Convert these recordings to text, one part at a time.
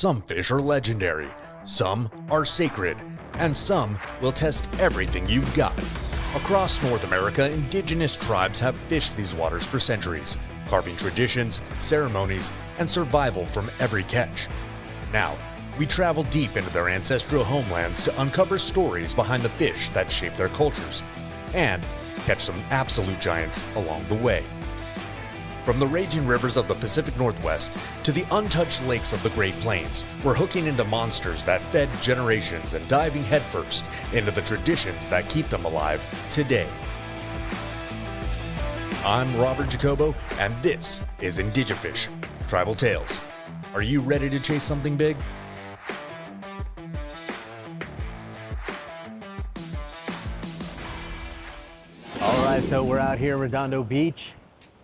Some fish are legendary, some are sacred, and some will test everything you've got. Across North America, indigenous tribes have fished these waters for centuries, carving traditions, ceremonies, and survival from every catch. Now, we travel deep into their ancestral homelands to uncover stories behind the fish that shape their cultures, and catch some absolute giants along the way. From the raging rivers of the Pacific Northwest to the untouched lakes of the Great Plains, we're hooking into monsters that fed generations and diving headfirst into the traditions that keep them alive today. I'm Robert Jacobo, and this is Indigifish, Tribal Tales. Are you ready to chase something big? All right, so we're out here in Redondo Beach,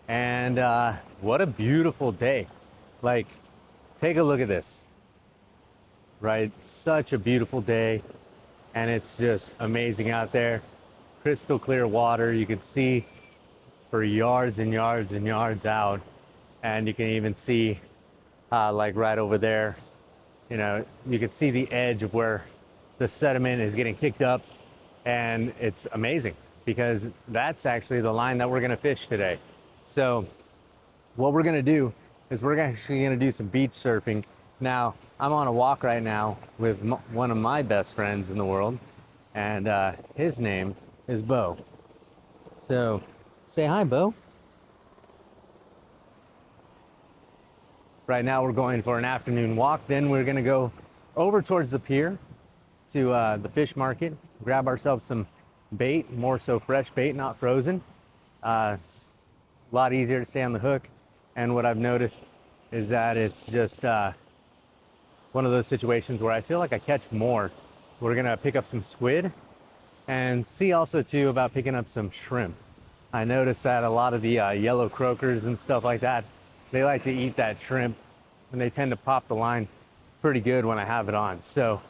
and what a beautiful day. Like, take a look at this, right? Such a beautiful day, and it's just amazing out there. Crystal clear water. You can see for yards and yards and yards out, and you can even see like right over there, you know, you can see the edge of where the sediment is getting kicked up, and it's amazing because that's actually the line that we're gonna fish today. So what we're gonna do is we're actually gonna do some beach surfing. Now, I'm on a walk right now with one of my best friends in the world, and his name is Bo. So say hi, Bo. Right now we're going for an afternoon walk, then we're gonna go over towards the pier to the fish market, grab ourselves some bait, more so fresh bait, not frozen. It's a lot easier to stay on the hook, and what I've noticed is that it's just one of those situations where I feel like I catch more. We're gonna pick up some squid and see also too about picking up some shrimp. I noticed that a lot of the yellow croakers and stuff like that, they like to eat that shrimp, and they tend to pop the line pretty good when I have it on. So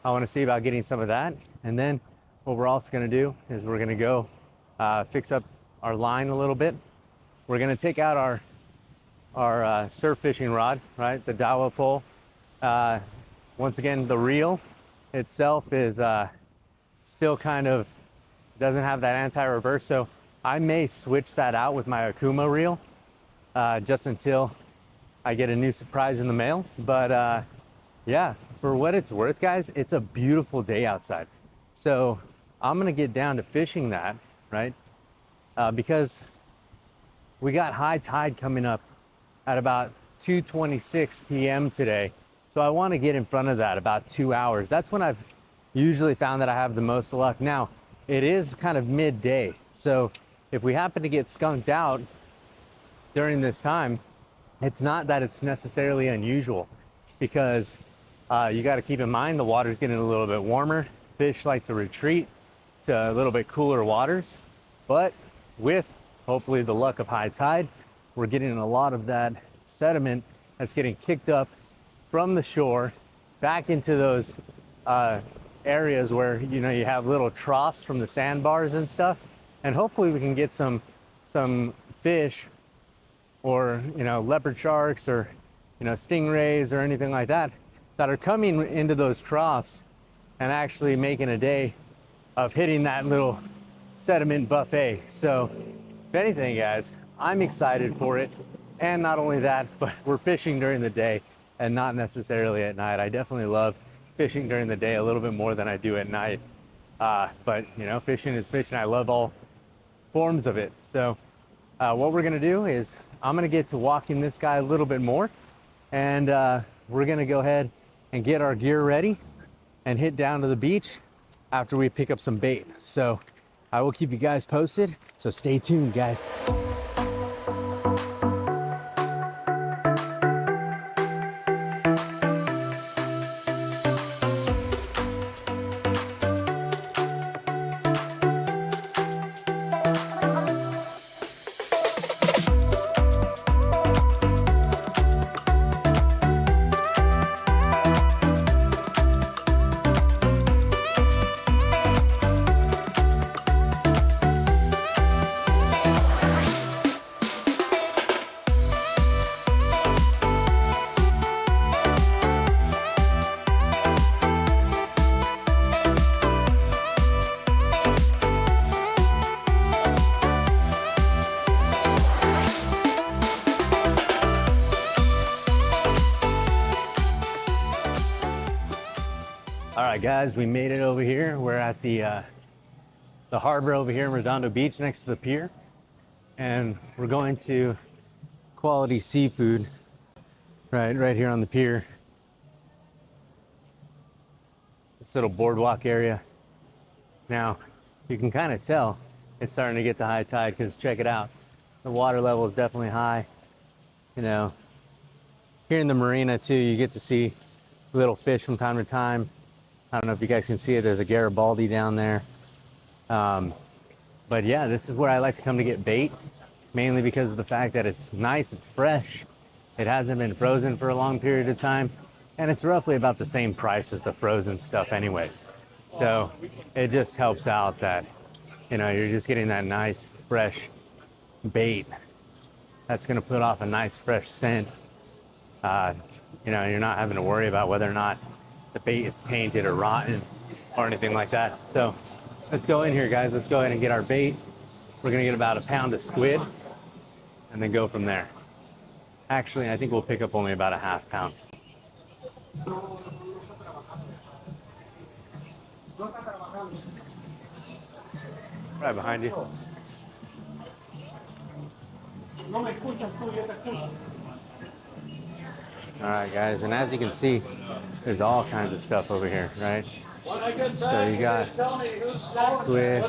I want to see about getting some of that, and then what we're also going to do is we're going to go fix up our line a little bit. We're going to take out our surf fishing rod, right, the dowel pole. Once again, the reel itself is still kind of doesn't have that anti-reverse, so I may switch that out with my Akuma reel just until I get a new surprise in the mail. But yeah, for what it's worth, guys, it's a beautiful day outside. So I'm gonna get down to fishing that, right? Because we got high tide coming up at about 2:26 p.m. today. So I wanna get in front of that about 2 hours. That's when I've usually found that I have the most luck. Now, it is kind of midday. So if we happen to get skunked out during this time, it's not that it's necessarily unusual, because you got to keep in mind the water's getting a little bit warmer. Fish like to retreat to a little bit cooler waters, but with hopefully the luck of high tide, we're getting a lot of that sediment that's getting kicked up from the shore back into those areas where, you know, you have little troughs from the sandbars and stuff, and hopefully we can get some fish, or, you know, leopard sharks, or, you know, stingrays or anything like that, that are coming into those troughs and actually making a day of hitting that little sediment buffet. So if anything, guys, I'm excited for it. And not only that, but we're fishing during the day and not necessarily at night. I definitely love fishing during the day a little bit more than I do at night. But, you know, fishing is fishing. I love all forms of it. So what we're gonna do is I'm gonna get to walking this guy a little bit more, and we're gonna go ahead and get our gear ready and hit down to the beach after we pick up some bait. So I will keep you guys posted, so stay tuned, guys. All right, guys, we made it over here. We're at the harbor over here in Redondo Beach next to the pier. And we're going to Quality Seafood right here on the pier. This little boardwalk area. Now, you can kind of tell it's starting to get to high tide because check it out. The water level is definitely high. You know, here in the marina too, you get to see little fish from time to time. I don't know if you guys can see it. There's a Garibaldi down there. But yeah, this is where I like to come to get bait, mainly because of the fact that it's nice, it's fresh. It hasn't been frozen for a long period of time. And it's roughly about the same price as the frozen stuff anyways. So it just helps out that, you know, you're just getting that nice, fresh bait that's gonna put off a nice, fresh scent. You know, you're not having to worry about whether or not the bait is tainted or rotten or anything like that. So let's go in here, guys. Let's go ahead and get our bait. We're gonna get about a pound of squid and then go from there. Actually, I think we'll pick up only about a half pound. Right behind you. All right, guys, and as you can see, there's all kinds of stuff over here, right? So you got squid.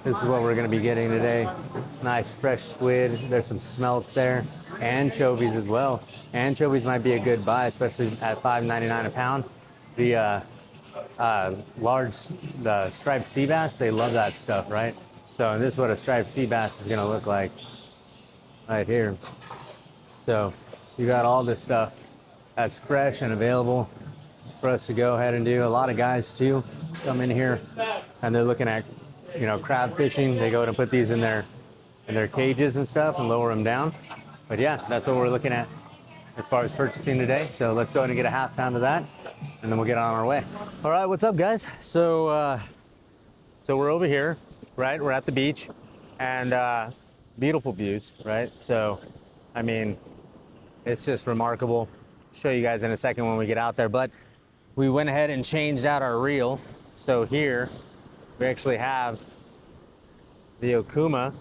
This is what we're gonna be getting today. Nice fresh squid. There's some smelt there. Anchovies as well. Anchovies might be a good buy, especially at $5.99 a pound. The the striped sea bass, they love that stuff, right? So this is what a striped sea bass is gonna look like right here. So you got all this stuff that's fresh and available for us to go ahead and do. A lot of guys too come in here and they're looking at, you know, crab fishing. They go and put these in their cages and stuff and lower them down. But yeah, that's what we're looking at as far as purchasing today. So let's go ahead and get a half pound of that and then we'll get on our way. All right, what's up, guys? So we're over here, right? We're at the beach and beautiful views, right? So, I mean, it's just remarkable. Show you guys in a second when we get out there, but we went ahead and changed out our reel. So here we actually have the Okuma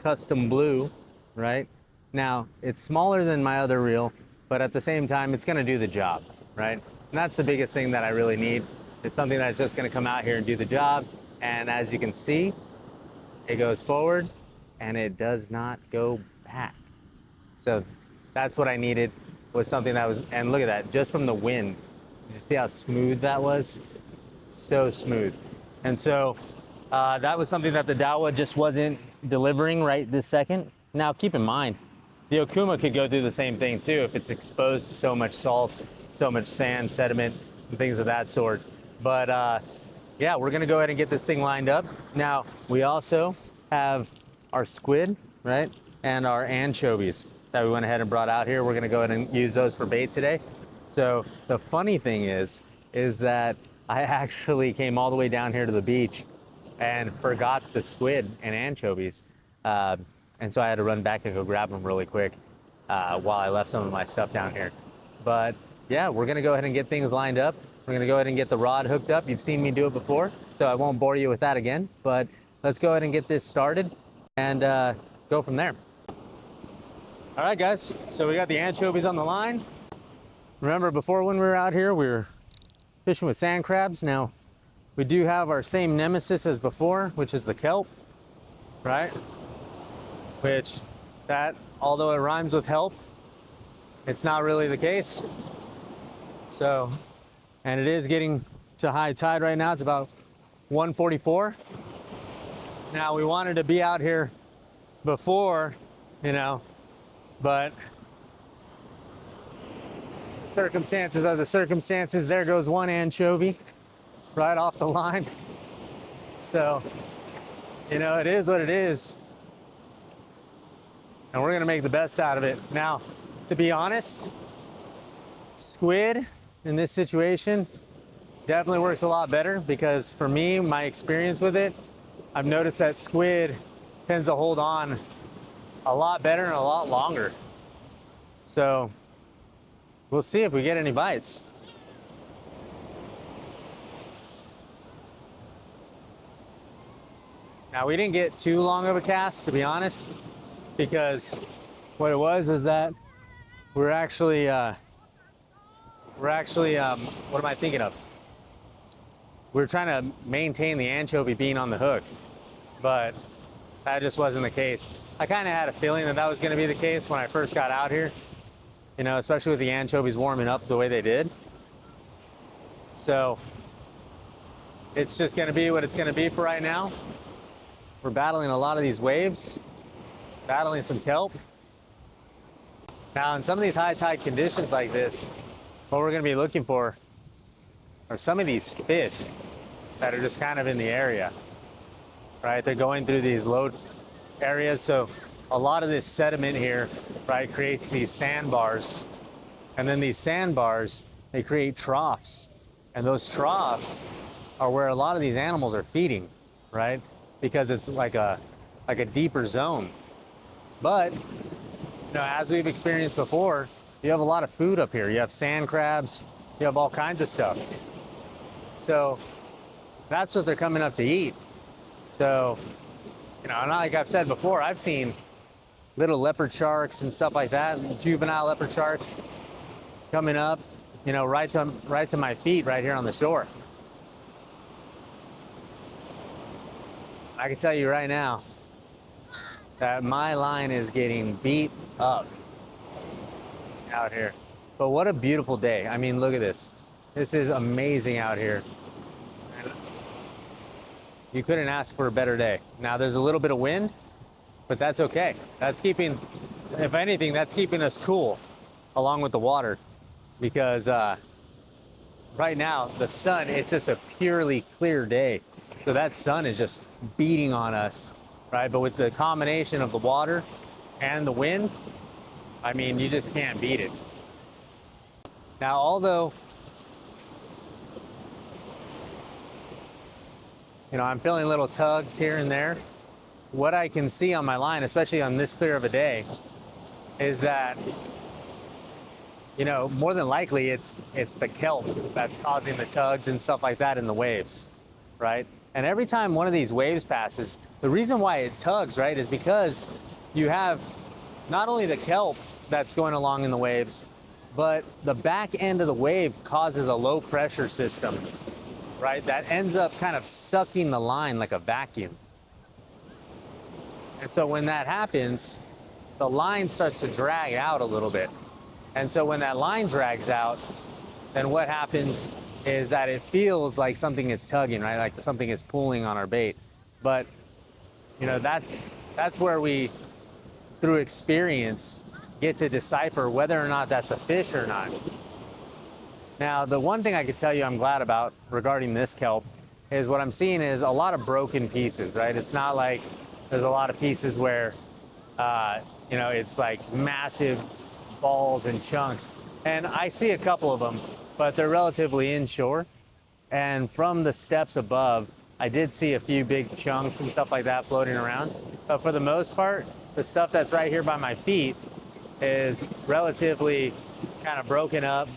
Custom Blue, right? Now, it's smaller than my other reel, but at the same time, it's gonna do the job, right? And that's the biggest thing that I really need. It's something that's just gonna come out here and do the job. And as you can see, it goes forward and it does not go back. So that's what I needed, was something that was, and look at that, just from the wind. You see how smooth that was? So smooth. And so that was something that the Daiwa just wasn't delivering right this second. Now keep in mind, the Okuma could go through the same thing too if it's exposed to so much salt, so much sand, sediment, and things of that sort. But yeah, we're gonna go ahead and get this thing lined up. Now, we also have our squid, right? And our anchovies that we went ahead and brought out here. We're gonna go ahead and use those for bait today. So the funny thing is that I actually came all the way down here to the beach and forgot the squid and anchovies. And so I had to run back and go grab them really quick while I left some of my stuff down here. But yeah, we're gonna go ahead and get things lined up. We're gonna go ahead and get the rod hooked up. You've seen me do it before, so I won't bore you with that again, but let's go ahead and get this started and go from there. All right, guys, so we got the anchovies on the line. Remember before when we were out here, we were fishing with sand crabs. Now, we do have our same nemesis as before, which is the kelp, right? Which that, although it rhymes with help, it's not really the case. So, and it is getting to high tide right now. It's about 1:44. Now, we wanted to be out here before, you know, but circumstances are the circumstances. There goes one anchovy right off the line. So, you know, it is what it is. And we're gonna make the best out of it. Now, to be honest, squid in this situation definitely works a lot better because for me, my experience with it, I've noticed that squid tends to hold on a lot better and a lot longer. So we'll see if we get any bites. Now, we didn't get too long of a cast, to be honest, because what it was is that we're actually what am I thinking of? We're trying to maintain the anchovy being on the hook, but that just wasn't the case. I kind of had a feeling that that was going to be the case when I first got out here, you know, especially with the anchovies warming up the way they did. So it's just going to be what it's going to be for right now. We're battling a lot of these waves, battling some kelp. Now, in some of these high tide conditions like this, what we're going to be looking for are some of these fish that are just kind of in the area, right? They're going through these low areas, so a lot of this sediment here, right, creates these sandbars, and then these sandbars, they create troughs, and those troughs are where a lot of these animals are feeding, right? Because it's like a deeper zone. But you know, as we've experienced before, you have a lot of food up here. You have sand crabs, you have all kinds of stuff. So that's what they're coming up to eat. So, you know, like I've said before, I've seen little leopard sharks and stuff like that, juvenile leopard sharks coming up, you know, right to my feet right here on the shore. I can tell you right now that my line is getting beat up out here. But what a beautiful day. I mean, look at this. This is amazing out here. You couldn't ask for a better day. Now there's a little bit of wind, but that's okay. That's keeping, if anything, that's keeping us cool along with the water, because right now the sun, it's just a purely clear day. So that sun is just beating on us, right? But with the combination of the water and the wind, I mean, you just can't beat it. Now, although, you know, I'm feeling little tugs here and there, what I can see on my line, especially on this clear of a day, is that, you know, more than likely it's the kelp that's causing the tugs and stuff like that in the waves, right? And every time one of these waves passes, the reason why it tugs, right, is because you have not only the kelp that's going along in the waves, but the back end of the wave causes a low pressure system, right, that ends up kind of sucking the line like a vacuum. And so when that happens, the line starts to drag out a little bit. And so when that line drags out, then what happens is that it feels like something is tugging, right? Like something is pulling on our bait. But, you know, that's where we, through experience, get to decipher whether or not that's a fish or not. Now, the one thing I could tell you I'm glad about regarding this kelp is what I'm seeing is a lot of broken pieces, right? It's not like there's a lot of pieces where, you know, it's like massive balls and chunks. And I see a couple of them, but they're relatively inshore. And from the steps above, I did see a few big chunks and stuff like that floating around. But for the most part, the stuff that's right here by my feet is relatively kind of broken up,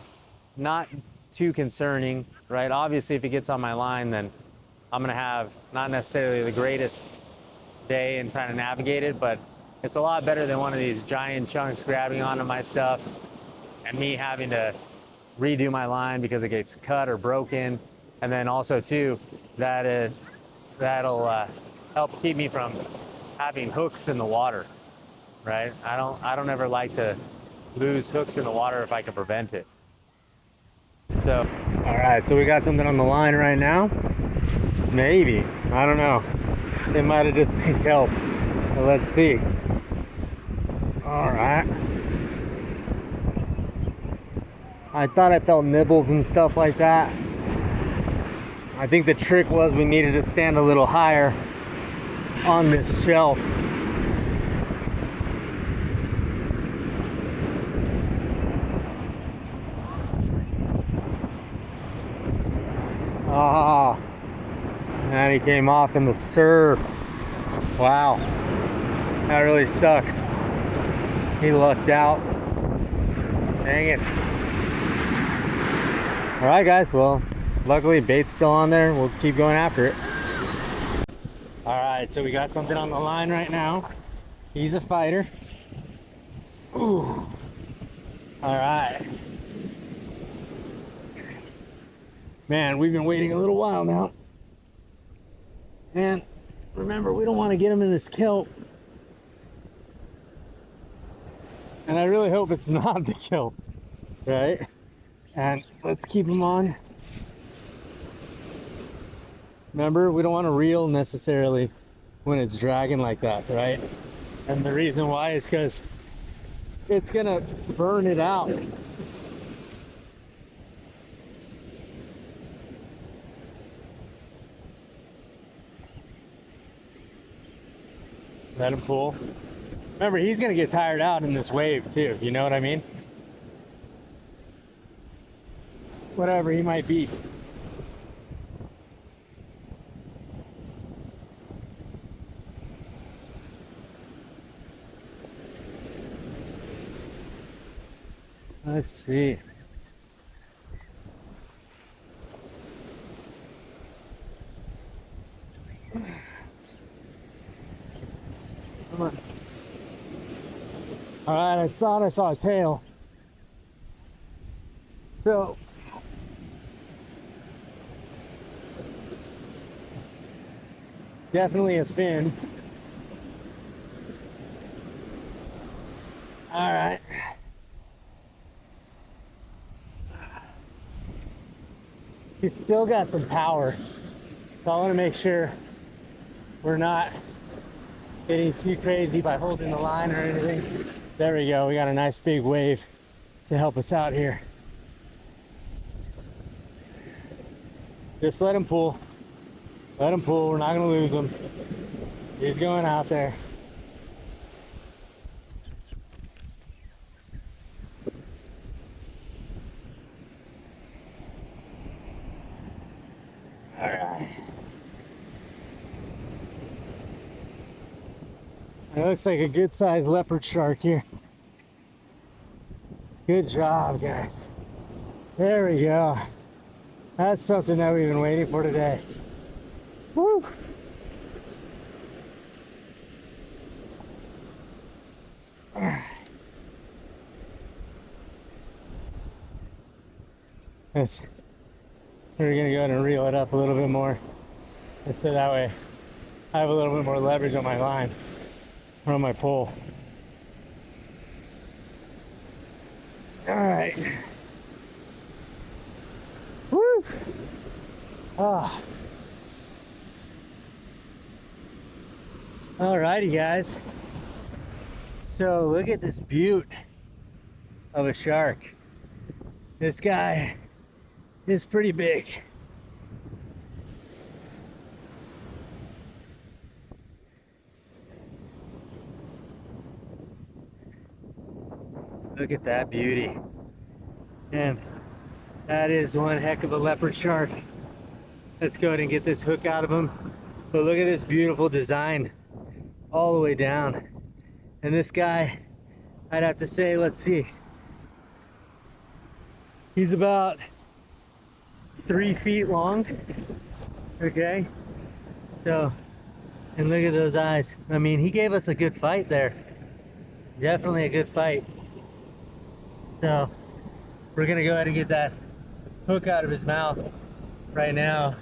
not too concerning, right? Obviously, if it gets on my line, then I'm gonna have not necessarily the greatest day in trying to navigate it, but it's a lot better than one of these giant chunks grabbing onto my stuff and me having to redo my line because it gets cut or broken. And then also too, that'll help keep me from having hooks in the water, right? I don't ever like to lose hooks in the water if I can prevent it. So, all right, so we got something on the line right now. Maybe, I don't know. It might have just been kelp, but let's see. All right. I thought I felt nibbles and stuff like that. I think the trick was we needed to stand a little higher on this shelf. Ah, and he came off in the surf. Wow, that really sucks. He lucked out. Dang it. All right, guys. Well, luckily bait's still on there. We'll keep going after it. All right, so we got something on the line right now. He's a fighter. Ooh. All right. Man, we've been waiting a little while now. And remember, we don't want to get him in this kelp. And I really hope it's not the kelp, right? And let's keep him on. Remember, we don't want to reel necessarily when it's dragging like that, right? And the reason why is because it's gonna burn it out. Let him pull. Remember, he's gonna get tired out in this wave too, you know what I mean? Whatever he might be. Let's see. Come on. All right, I thought I saw a tail. So, definitely a fin. All right. He's still got some power, so I want to make sure we're not getting too crazy by holding the line or anything. There we go. We got a nice big wave to help us out here. Just let him pull. Let him pull. We're not going to lose him. He's going out there. All right. It looks like a good sized leopard shark here. Good job, guys. There we go. That's something that we've been waiting for today. Woo! We're gonna go ahead and reel it up a little bit more, and so that way I have a little bit more leverage on my line or on my pole. All right. Woo! Ah. All righty, guys. So look at this beaut of a shark. This guy is pretty big. Look at that beauty. And that is one heck of a leopard shark. Let's go ahead and get this hook out of him. But look at this beautiful design all the way down. And this guy, I'd have to say, let's see. He's about 3 feet long. Okay. So, and look at those eyes. I mean, he gave us a good fight there. Definitely a good fight. So, we're gonna go ahead and get that hook out of his mouth right now.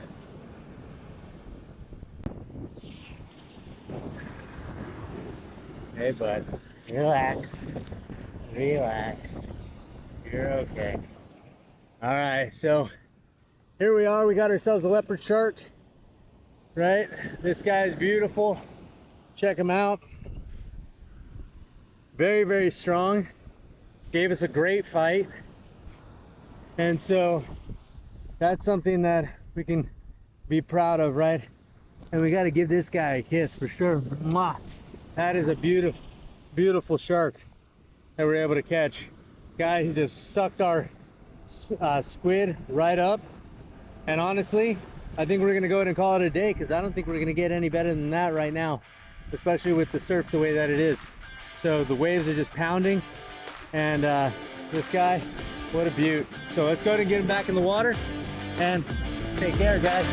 Hey, bud. Relax. Relax. You're okay. All right, so here we are. We got ourselves a leopard shark, right? This guy is beautiful. Check him out. Very, very strong. Gave us a great fight. And so that's something that we can be proud of, right? And we got to give this guy a kiss for sure. Mwah. That is a beautiful, beautiful shark that we're able to catch. Guy who just sucked our squid right up. And honestly, I think we're gonna go ahead and call it a day, because I don't think we're gonna get any better than that right now, especially with the surf the way that it is. So the waves are just pounding, and this guy What a beaut. So let's go ahead and get him back in the water and take care, guys.